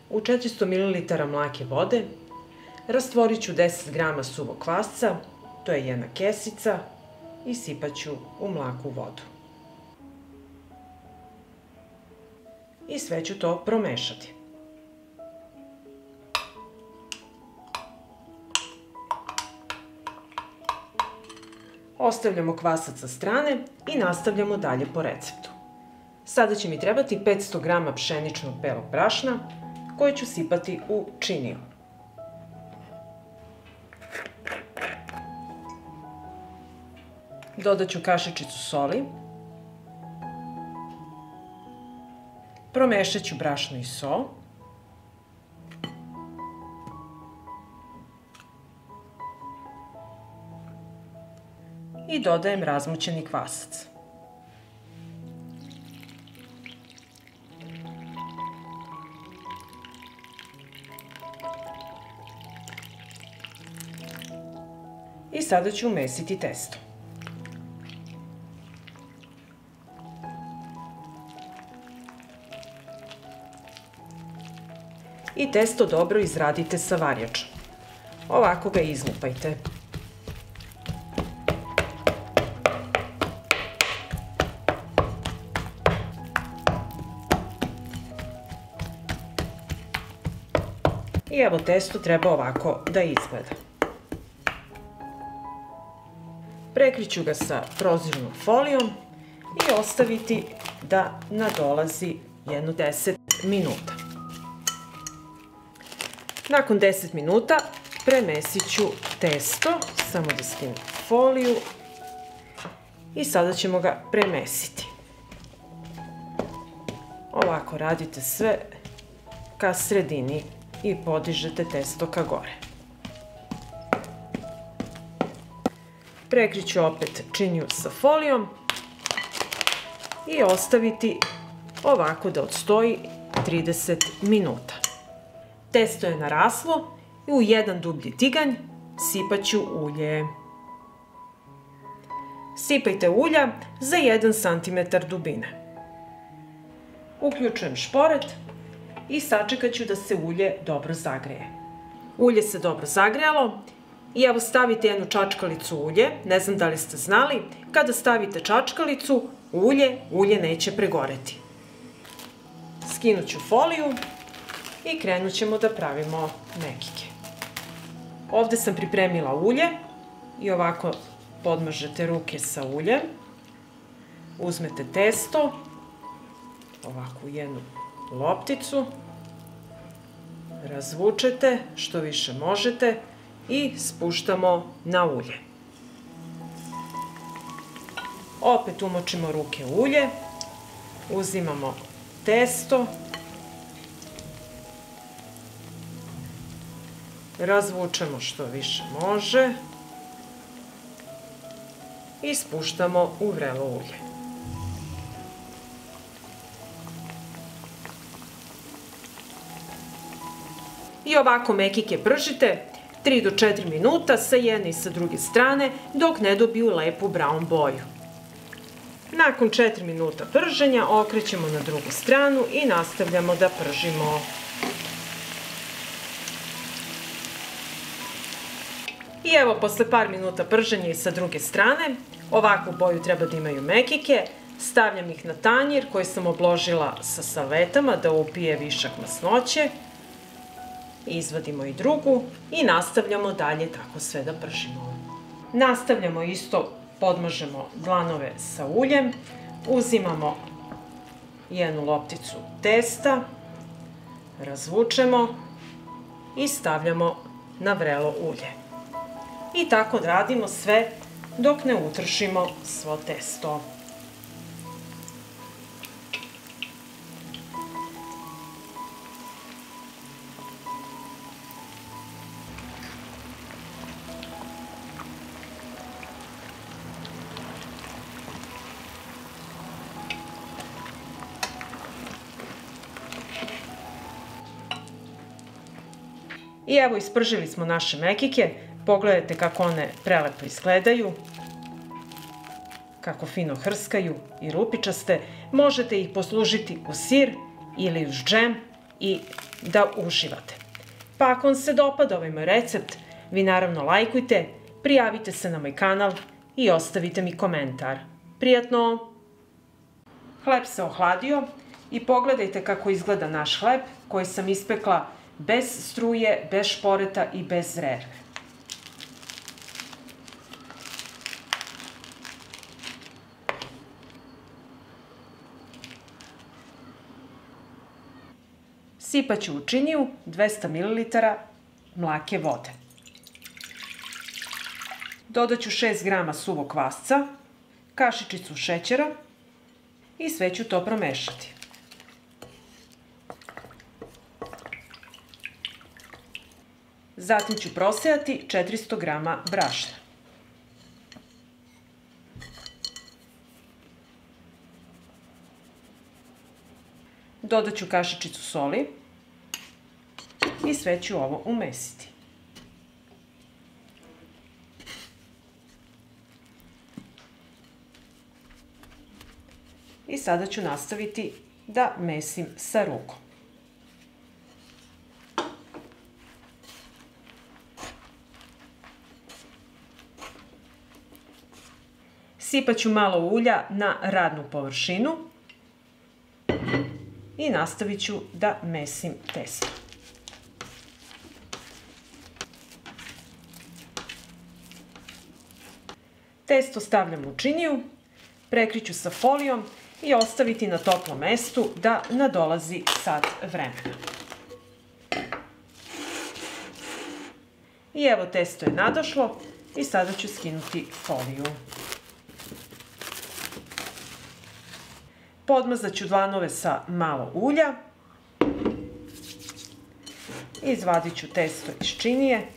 U 400 ml mlake vode rastvorit ću 10 g suvog kvasca, to je jedna kesica, i sipat ću u mlaku vodu. I sve ću to promešati. Ostavljamo kvasac sa strane i nastavljamo dalje po receptu. Sada će mi trebati 500 g pšeničnog belog brašna koje ću sipati u činiju. Dodat ću kašičicu soli. Promešat ću brašno i so. I dodajem razmućeni kvasac. I sada ću umesiti testo. I testo dobro izradite sa varjačom. Ovako ga izlupajte. I evo, testo treba ovako da izgleda. Prekriću ga sa prozirnom folijom i ostaviti da nadolazi jedno 10 minuta. Nakon 10 minuta premesit ću testo, samo da skinem foliju, i sada ćemo ga premesiti. Ovako radite sve ka sredini i podižete testo ka gore. Prekriću opet činiju sa folijom i ostaviti ovako da odstoji 30 minuta. Testo je naraslo i u jedan dublji tiganj sipat ću ulje. Sipajte ulja za 1 cm dubine. Uključujem šporet i sačekat ću da se ulje dobro zagreje. Ulje se dobro zagrejalo i evo, stavite jednu čačkalicu ulje. Ne znam da li ste znali, kada stavite čačkalicu ulje neće pregoreti. Skinut ću foliju i krenut ćemo da pravimo mekike. Ovde sam pripremila ulje i ovako podmažete ruke sa uljem. Uzmete testo, ovako u jednu lopticu, razvučete što više možete i spuštamo na ulje. Opet umočimo ruke u ulje, uzimamo testo, razvučemo što više može i spuštamo u vrelo ulje. I ovako mekike pržite 3 do 4 minuta sa jedne i sa druge strane dok ne dobiju lepu brown boju. Nakon 4 minuta prženja okrećemo na drugu stranu i nastavljamo da pržimo. I evo, posle par minuta prženja i sa druge strane, ovakvu boju treba da imaju mekike. Stavljam ih na tanjir koji sam obložila sa salvetama da upije višak masnoće. Izvadimo i drugu i nastavljamo dalje tako sve da pržimo. Nastavljamo isto, podmažemo dlanove sa uljem, uzimamo jednu lopticu testa, razvučemo i stavljamo na vrelo ulje. I tako radimo sve dok ne utršimo svo testo. I evo, ispržili smo naše mekike. Pogledajte kako one prelepo izgledaju, kako fino hrskaju i rupičaste. Možete ih poslužiti u sir ili uz džem i da uživate. Pa ako vam se dopada ovaj moj recept, vi naravno lajkujte, prijavite se na moj kanal i ostavite mi komentar. Prijatno! Hleb se ohladio i pogledajte kako izgleda naš hleb koji sam ispekla bez struje, bez šporeta i bez rerve. Sipat ću u činiju 200 ml mlake vode. Dodat ću 6 grama suvog kvasca, kašičicu šećera i sve ću to promešati. Zatim ću prosejati 400 grama brašna. Dodat ću kašičicu soli i sve ću ovo umesiti. I sada ću nastaviti da mesim sa rukom. Sipat ću malo ulja na radnu površinu i nastavit ću da mesim testo. Testo stavljam u činiju, prekriću sa folijom i ostaviti na toplom mestu da nadolazi sat vremena. I evo testo je nadošlo i sada ću skinuti foliju. Podmazat ću dlanove sa malo ulja. Izvadit ću testo iz činije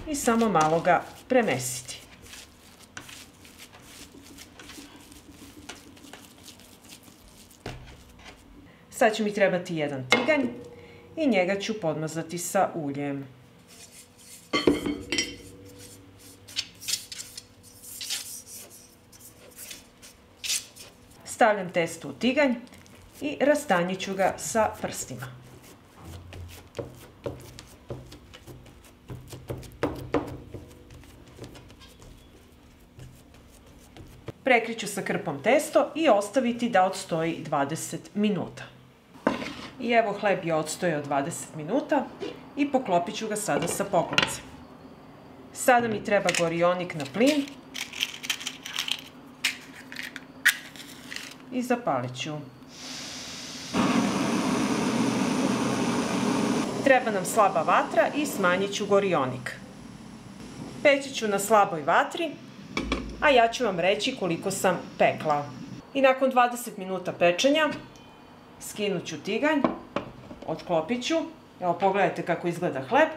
i samo malo ga premesiti. Sad će mi trebati jedan tiganj i njega ću podmazati sa uljem. Stavljam testo u tiganj i rastanjit ću ga sa prstima. Prekriću sa krpom testo i ostaviti da odstoji 20 minuta. I evo hleb je odstojao 20 minuta i poklopit ću ga sada sa pokloncem. Sada mi treba gorionik na plin i zapalit ću. Treba nam slaba vatra i smanjit ću gorionik. Peći ću na slaboj vatri, a ja ću vam reći koliko sam pekla. I nakon 20 minuta pečenja skinut ću tiganj, otklopit ću. Evo pogledajte kako izgleda hleb.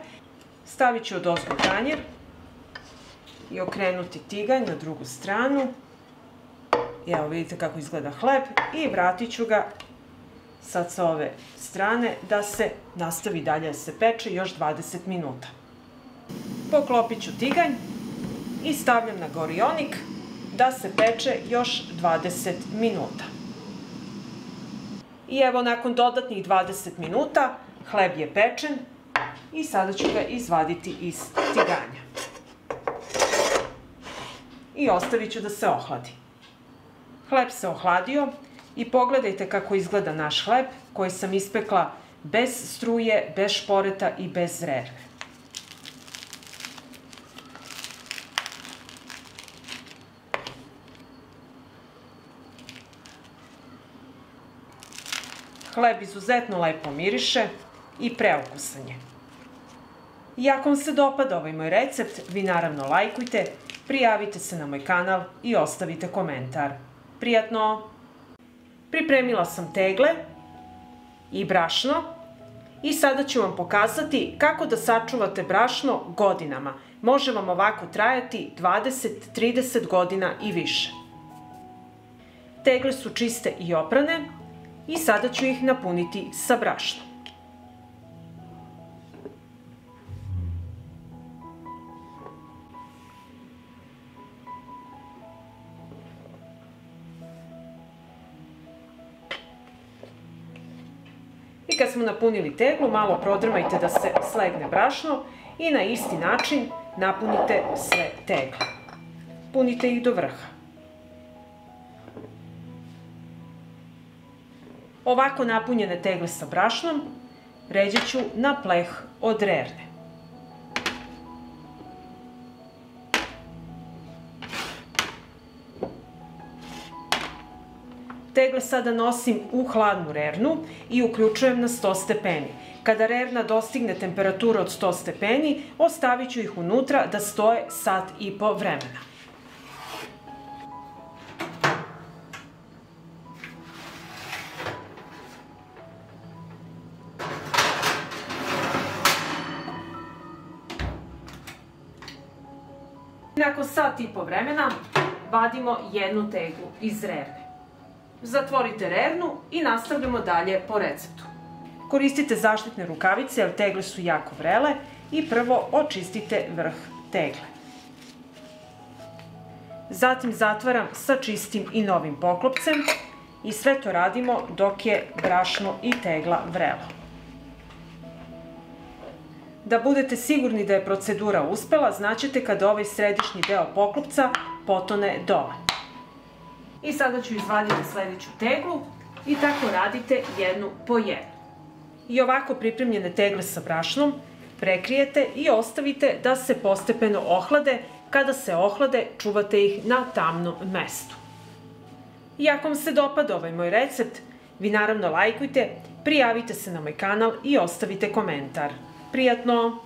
Stavit ću odozgo tanjir i okrenuti tiganj na drugu stranu. I evo vidite kako izgleda hleb i vratit ću ga sad sa ove strane da se nastavi dalje da se peče još 20 minuta. Poklopit ću tiganj i stavljam na gorionik da se peče još 20 minuta. I evo nakon dodatnih 20 minuta hleb je pečen i sada ću ga izvaditi iz tiganja. I ostavit ću da se ohladi. Hleb se ohladio i pogledajte kako izgleda naš hleb koji sam ispekla bez struje, bez šporeta i bez rerve. Hleb izuzetno lepo miriše i preukusan je. I ako vam se dopada ovaj moj recept, vi naravno lajkujte, prijavite se na moj kanal i ostavite komentar. Prijatno! Pripremila sam tegle i brašno i sada ću vam pokazati kako da sačuvate brašno godinama. Može vam ovako trajati 20-30 godina i više. Tegle su čiste i oprane i sada ću ih napuniti sa brašnom. I kad smo napunili teglu, malo prodrmajte da se slegne brašno i na isti način napunite sve tegle. Punite ih do vrha. Ovako napunjene tegle sa brašnom ređat ću na pleh od rerne. Tegle sada nosim u hladnu rernu i uključujem na 100 stepeni. Kada rerna dostigne temperaturu od 100 stepeni, ostavit ću ih unutra da stoje 1,5 sata vremena. Nakon 1,5 sata vremena vadimo jednu teglu iz rerne. Zatvorite rernu i nastavljamo dalje po receptu. Koristite zaštitne rukavice jer tegle su jako vrele i prvo očistite vrh tegle. Zatim zatvaram sa čistim i novim poklopcem i sve to radimo dok je brašno i tegla vrelo. Da budete sigurni da je procedura uspela, znaćete kada ovaj središnji deo poklopca potone dole. I sada ću izvaditi sledeću teglu i tako radite jednu po jednu. I ovako pripremljene tegle sa brašnom prekrijete i ostavite da se postepeno ohlade. Kada se ohlade, čuvate ih na tamnom mestu. I ako vam se dopada ovaj moj recept, vi naravno lajkujte, prijavite se na moj kanal i ostavite komentar. Prijatno!